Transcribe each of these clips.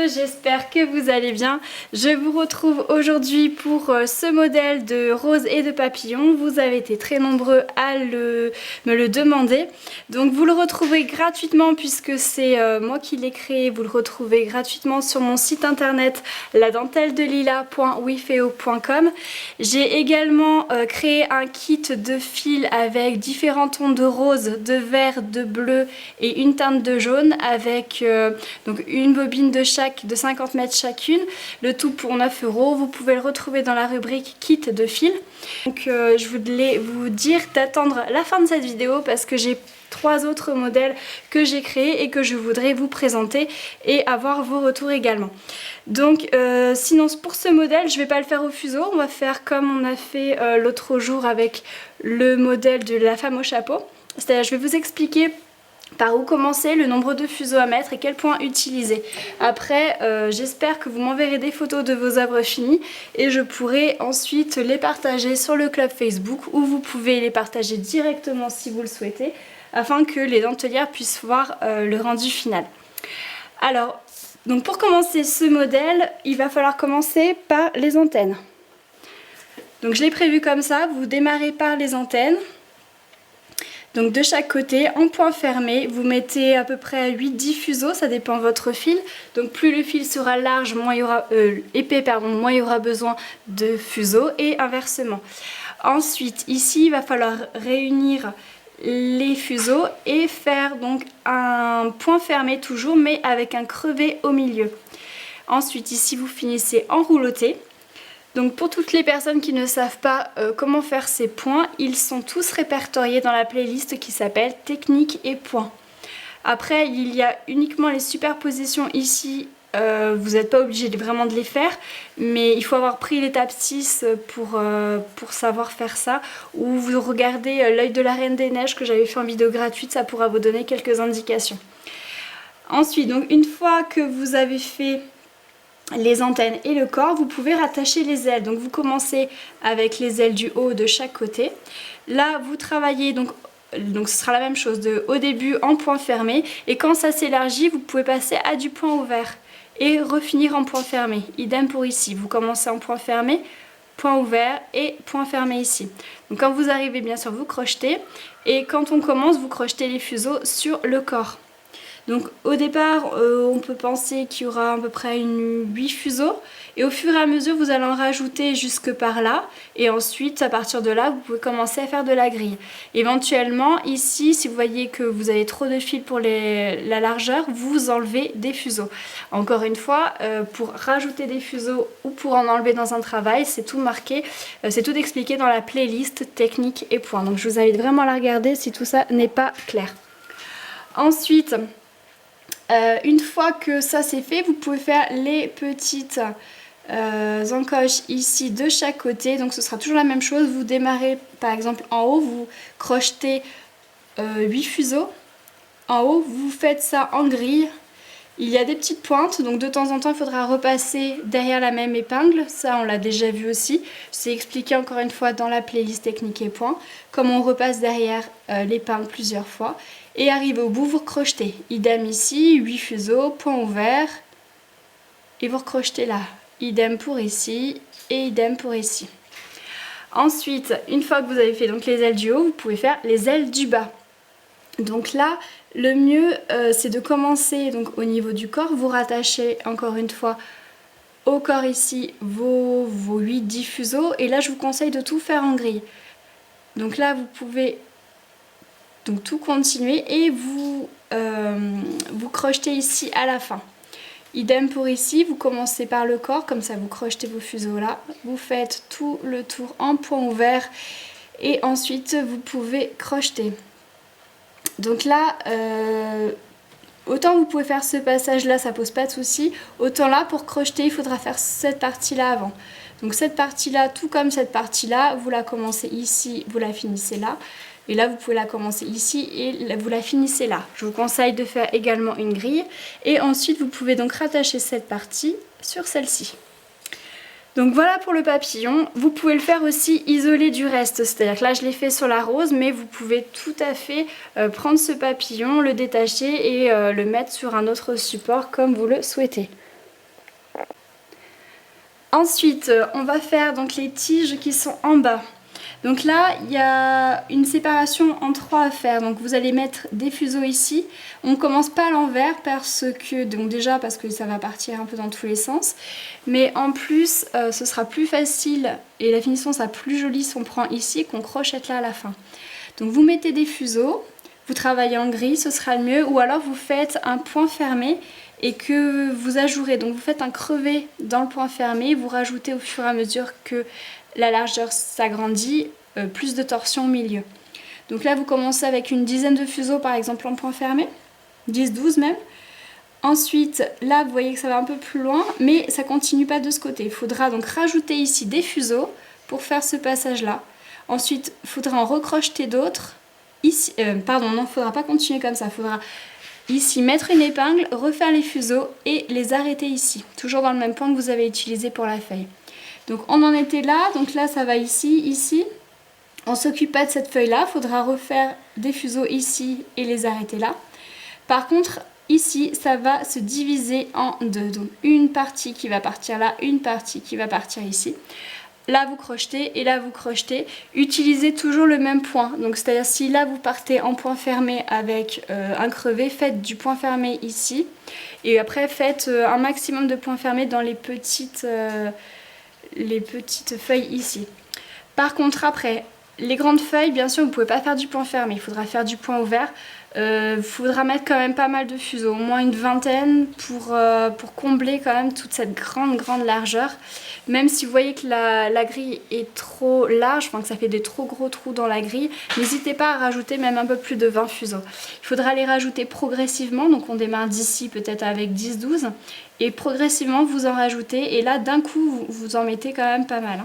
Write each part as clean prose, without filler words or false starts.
j'espère que vous allez bien. Je vous retrouve aujourd'hui pour ce modèle de rose et de papillon. Vous avez été très nombreux à me le demander. Donc vous le retrouvez gratuitement puisque c'est moi qui l'ai créé. Vous le retrouvez gratuitement sur mon site internet ladentelledelila.wifeo.com. J'ai également créé un kit de fils avec différents tons de rose, de vert, de bleu et une teinte de jaune avec donc une bobine de chaque de 50 mètres chacune, le tout pour 9 €. Vous pouvez le retrouver dans la rubrique kit de fil. Donc je voulais vous dire d'attendre la fin de cette vidéo parce que j'ai 3 autres modèles que j'ai créés et que je voudrais vous présenter et avoir vos retours également. Donc sinon pour ce modèle je vais pas le faire au fuseau, on va faire comme on a fait l'autre jour avec le modèle de la femme au chapeau. C'est-à-dire je vais vous expliquer par où commencer, le nombre de fuseaux à mettre et quel point utiliser. Après, j'espère que vous m'enverrez des photos de vos œuvres finies et je pourrai ensuite les partager sur le club Facebook où vous pouvez les partager directement si vous le souhaitez afin que les dentelières puissent voir le rendu final. Alors, donc pour commencer ce modèle, il va falloir commencer par les antennes. Donc je l'ai prévu comme ça, vous démarrez par les antennes. Donc de chaque côté, en point fermé, vous mettez à peu près 8-10 fuseaux, ça dépend de votre fil. Donc plus le fil sera large, moins il y aura, épais, pardon, moins il y aura besoin de fuseaux et inversement. Ensuite, ici, il va falloir réunir les fuseaux et faire donc un point fermé toujours, mais avec un crevé au milieu. Ensuite, ici, vous finissez en rouloté. Donc pour toutes les personnes qui ne savent pas comment faire ces points, ils sont tous répertoriés dans la playlist qui s'appelle Technique et points. Après, il y a uniquement les superpositions ici, vous n'êtes pas obligé vraiment de les faire, mais il faut avoir pris l'étape 6 pour savoir faire ça. Ou vous regardez l'œil de la Reine des Neiges que j'avais fait en vidéo gratuite, ça pourra vous donner quelques indications. Ensuite, donc une fois que vous avez fait les antennes et le corps, vous pouvez rattacher les ailes. Donc vous commencez avec les ailes du haut de chaque côté. Là vous travaillez donc ce sera la même chose au début en point fermé et quand ça s'élargit vous pouvez passer à du point ouvert et refinir en point fermé. Idem pour ici, vous commencez en point fermé, point ouvert et point fermé ici. Donc quand vous arrivez bien sûr vous crochetez et quand on commence vous crochetez les fuseaux sur le corps. Donc au départ, on peut penser qu'il y aura à peu près 8 fuseaux et au fur et à mesure, vous allez en rajouter jusque par là et ensuite, à partir de là, vous pouvez commencer à faire de la grille. Éventuellement, ici, si vous voyez que vous avez trop de fils pour la largeur, vous enlevez des fuseaux. Encore une fois, pour rajouter des fuseaux ou pour en enlever dans un travail, c'est tout marqué, c'est tout expliqué dans la playlist technique et points. Donc je vous invite vraiment à la regarder si tout ça n'est pas clair. Ensuite, une fois que ça c'est fait, vous pouvez faire les petites encoches ici de chaque côté. Donc ce sera toujours la même chose. Vous démarrez par exemple en haut, vous crochetez 8 fuseaux. En haut, vous faites ça en grille. Il y a des petites pointes, donc de temps en temps il faudra repasser derrière la même épingle. Ça on l'a déjà vu aussi. C'est expliqué encore une fois dans la playlist technique et points. Comment on repasse derrière l'épingle plusieurs fois. Et arrivé au bout, vous recrochetez. Idem ici, 8 fuseaux, point ouvert. Et vous recrochetez là. Idem pour ici et idem pour ici. Ensuite, une fois que vous avez fait donc les ailes du haut, vous pouvez faire les ailes du bas. Donc là, le mieux c'est de commencer donc au niveau du corps. Vous rattachez encore une fois au corps ici vos 8-10 fuseaux. Et là, je vous conseille de tout faire en grille. Donc là, vous pouvez donc tout continuer et vous crochetez ici à la fin. Idem pour ici, vous commencez par le corps, comme ça vous crochetez vos fuseaux là. Vous faites tout le tour en point ouvert et ensuite vous pouvez crocheter. Donc là, autant vous pouvez faire ce passage là, ça pose pas de souci. Autant là, pour crocheter, il faudra faire cette partie là avant. Donc cette partie là, tout comme cette partie là, vous la commencez ici, vous la finissez là. Et là, vous pouvez la commencer ici et vous la finissez là. Je vous conseille de faire également une grille. Et ensuite, vous pouvez donc rattacher cette partie sur celle-ci. Donc voilà pour le papillon. Vous pouvez le faire aussi isolé du reste. C'est-à-dire que là, je l'ai fait sur la rose, mais vous pouvez tout à fait prendre ce papillon, le détacher et le mettre sur un autre support comme vous le souhaitez. Ensuite, on va faire donc les tiges qui sont en bas. Donc là, il y a une séparation en 3 à faire. Donc vous allez mettre des fuseaux ici. On ne commence pas à l'envers parce que, donc déjà parce que ça va partir un peu dans tous les sens. Mais en plus, ce sera plus facile et la finition sera plus jolie si on prend ici qu'on crochette là à la fin. Donc vous mettez des fuseaux, vous travaillez en gris, ce sera le mieux. Ou alors vous faites un point fermé et que vous ajourez. Donc vous faites un crevé dans le point fermé, vous rajoutez au fur et à mesure que la largeur s'agrandit, plus de torsion au milieu. Donc là vous commencez avec une dizaine de fuseaux par exemple en point fermé, 10-12 même. Ensuite là vous voyez que ça va un peu plus loin, mais ça continue pas de ce côté. Il faudra donc rajouter ici des fuseaux pour faire ce passage là. Ensuite il faudra en recrocheter d'autres. Ici, pardon, non, il ne faudra pas continuer comme ça, il faudra ici mettre une épingle, refaire les fuseaux et les arrêter ici, toujours dans le même point que vous avez utilisé pour la feuille. Donc on en était là, donc là ça va ici, ici. On ne s'occupe pas de cette feuille là, il faudra refaire des fuseaux ici et les arrêter là. Par contre ici ça va se diviser en deux, donc une partie qui va partir là, une partie qui va partir ici. Là vous crochetez et là vous crochetez. Utilisez toujours le même point. Donc c'est-à-dire si là vous partez en point fermé avec un crevé, faites du point fermé ici. Et après faites un maximum de points fermés dans les petites feuilles ici. Par contre après, les grandes feuilles, bien sûr vous ne pouvez pas faire du point fermé. Il faudra faire du point ouvert. Il faudra mettre quand même pas mal de fuseaux, au moins une vingtaine pour combler quand même toute cette grande largeur. Même si vous voyez que la grille est trop large, enfin que ça fait des trop gros trous dans la grille, n'hésitez pas à rajouter même un peu plus de 20 fuseaux. Il faudra les rajouter progressivement, donc on démarre d'ici peut-être avec 10-12 et progressivement vous en rajoutez et là d'un coup vous en mettez quand même pas mal.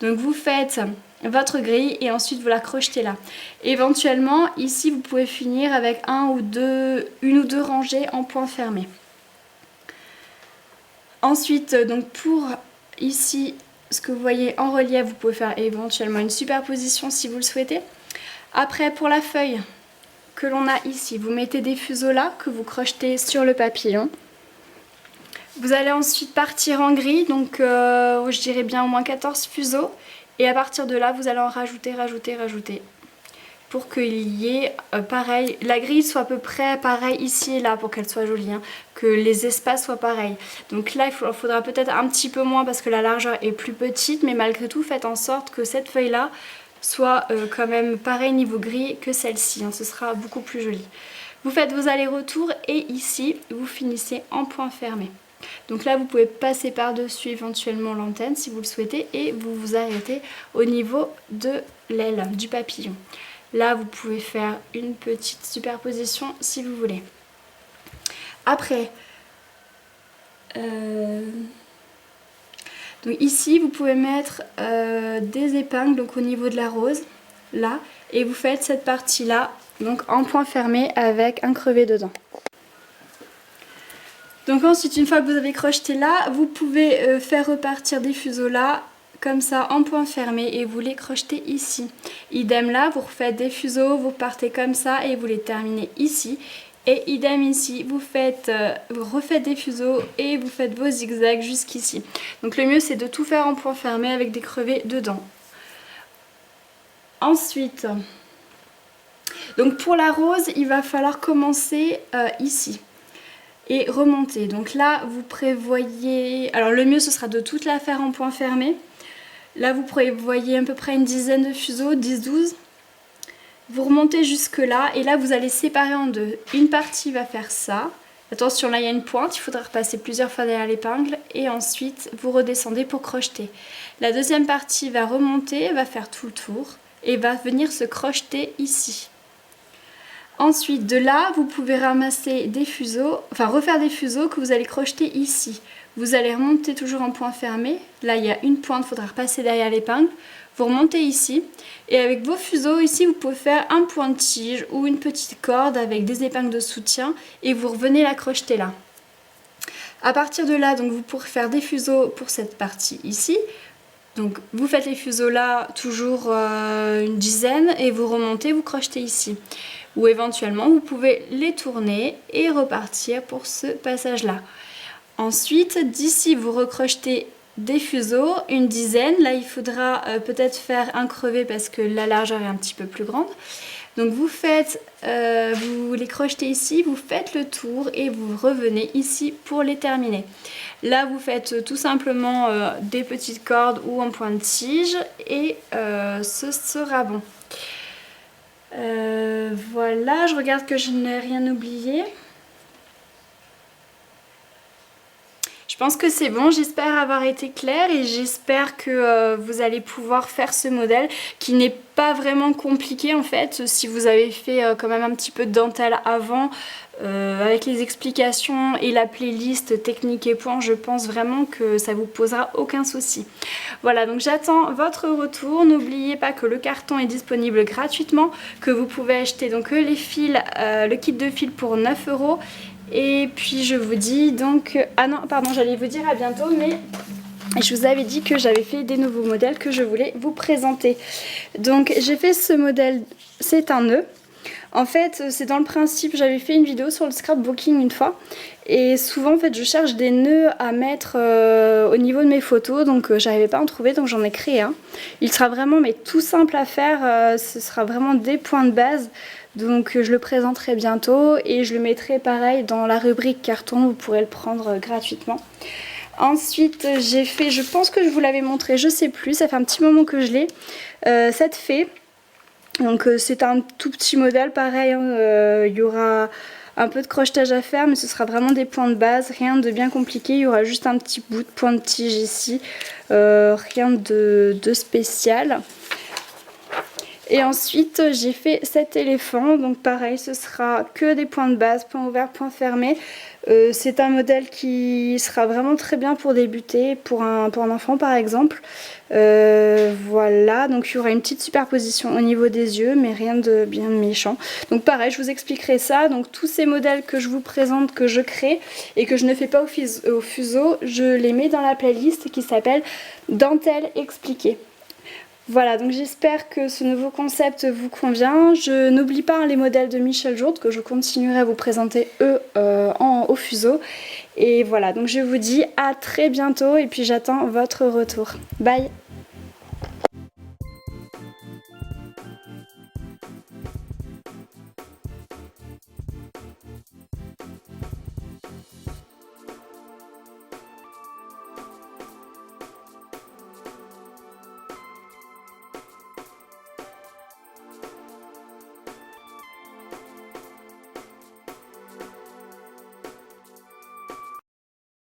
Donc vous faites votre grille et ensuite vous la crochetez là. Éventuellement ici vous pouvez finir avec une ou deux rangées en point fermé. Ensuite donc pour ici ce que vous voyez en relief, vous pouvez faire éventuellement une superposition si vous le souhaitez. Après pour la feuille que l'on a ici, vous mettez des fuseaux là que vous crochetez sur le papillon. Vous allez ensuite partir en gris, donc je dirais bien au moins 14 fuseaux. Et à partir de là, vous allez en rajouter pour qu'il y ait pareil, la grille soit à peu près pareil ici et là pour qu'elle soit jolie, hein, que les espaces soient pareils. Donc là, il faudra peut-être un petit peu moins parce que la largeur est plus petite, mais malgré tout, faites en sorte que cette feuille-là soit quand même pareil niveau gris que celle-ci, hein, ce sera beaucoup plus joli. Vous faites vos allers-retours et ici, vous finissez en point fermé. Donc là vous pouvez passer par-dessus éventuellement l'antenne si vous le souhaitez et vous vous arrêtez au niveau de l'aile du papillon. Là vous pouvez faire une petite superposition si vous voulez. Après, donc ici vous pouvez mettre des épingles donc au niveau de la rose, là, et vous faites cette partie là donc en point fermé avec un crevé dedans. Donc ensuite, une fois que vous avez crocheté là, vous pouvez faire repartir des fuseaux là, comme ça en point fermé et vous les crochetez ici. Idem là, vous refaites des fuseaux, vous partez comme ça et vous les terminez ici. Et idem ici, vous refaites des fuseaux et vous faites vos zigzags jusqu'ici. Donc le mieux c'est de tout faire en point fermé avec des crevés dedans. Ensuite, donc pour la rose, il va falloir commencer ici. Et remonter. Donc là vous prévoyez, alors le mieux ce sera de toute la faire en point fermé. Là vous prévoyez à peu près une dizaine de fuseaux, 10-12. Vous remontez jusque là et là vous allez séparer en deux. Une partie va faire ça. Attention, là il y a une pointe, il faudra repasser plusieurs fois derrière l'épingle et ensuite vous redescendez pour crocheter. La deuxième partie va remonter, va faire tout le tour et va venir se crocheter ici. Ensuite, de là, vous pouvez ramasser des fuseaux, enfin refaire des fuseaux que vous allez crocheter ici. Vous allez remonter toujours en point fermé. Là, il y a une pointe, il faudra repasser derrière l'épingle. Vous remontez ici. Et avec vos fuseaux, ici, vous pouvez faire un point de tige ou une petite corde avec des épingles de soutien. Et vous revenez la crocheter là. À partir de là, donc, vous pourrez faire des fuseaux pour cette partie ici. Donc, vous faites les fuseaux là, toujours une dizaine. Et vous remontez, vous crochetez ici. Ou éventuellement vous pouvez les tourner et repartir pour ce passage là. Ensuite d'ici vous recrochetez des fuseaux, une dizaine. Là il faudra peut-être faire un crevé parce que la largeur est un petit peu plus grande. Donc vous faites, vous les crochetez ici, vous faites le tour et vous revenez ici pour les terminer. Là vous faites tout simplement des petites cordes ou en point de tige et ce sera bon. Voilà, je regarde que je n'ai rien oublié. Je pense que c'est bon, j'espère avoir été claire et j'espère que vous allez pouvoir faire ce modèle qui n'est pas vraiment compliqué en fait. Si vous avez fait quand même un petit peu de dentelle avant, avec les explications et la playlist technique et points, je pense vraiment que ça vous posera aucun souci. Voilà, donc j'attends votre retour. N'oubliez pas que le carton est disponible gratuitement, que vous pouvez acheter donc les fils, le kit de fils pour 9 €. Et puis je vous dis donc... Ah non, pardon, j'allais vous dire à bientôt, mais je vous avais dit que j'avais fait des nouveaux modèles que je voulais vous présenter. Donc j'ai fait ce modèle, c'est un nœud. En fait, c'est dans le principe, j'avais fait une vidéo sur le scrapbooking une fois. Et souvent, en fait, je cherche des nœuds à mettre au niveau de mes photos. Donc, j'arrivais pas à en trouver, donc j'en ai créé un. Il sera vraiment mais tout simple à faire. Ce sera vraiment des points de base. Donc, je le présenterai bientôt. Et je le mettrai pareil dans la rubrique carton. Vous pourrez le prendre gratuitement. Ensuite, j'ai fait, je pense que je vous l'avais montré, je sais plus. Ça fait un petit moment que je l'ai. Cette fée. Donc c'est un tout petit modèle pareil, hein, il y aura un peu de crochetage à faire mais ce sera vraiment des points de base, rien de bien compliqué, il y aura juste un petit bout de point de tige ici, rien de spécial. Et ensuite j'ai fait cet éléphant, donc pareil ce sera que des points de base, point ouvert, point fermé. C'est un modèle qui sera vraiment très bien pour débuter, pour un enfant par exemple. Voilà, donc il y aura une petite superposition au niveau des yeux, mais rien de bien méchant. Donc pareil, je vous expliquerai ça. Donc tous ces modèles que je vous présente, que je crée et que je ne fais pas au fuseau, je les mets dans la playlist qui s'appelle Dentelle expliquée. Voilà, donc j'espère que ce nouveau concept vous convient. Je n'oublie pas les modèles de Michel Jourde que je continuerai à vous présenter eux au fuseau. Et voilà, donc je vous dis à très bientôt et puis j'attends votre retour. Bye!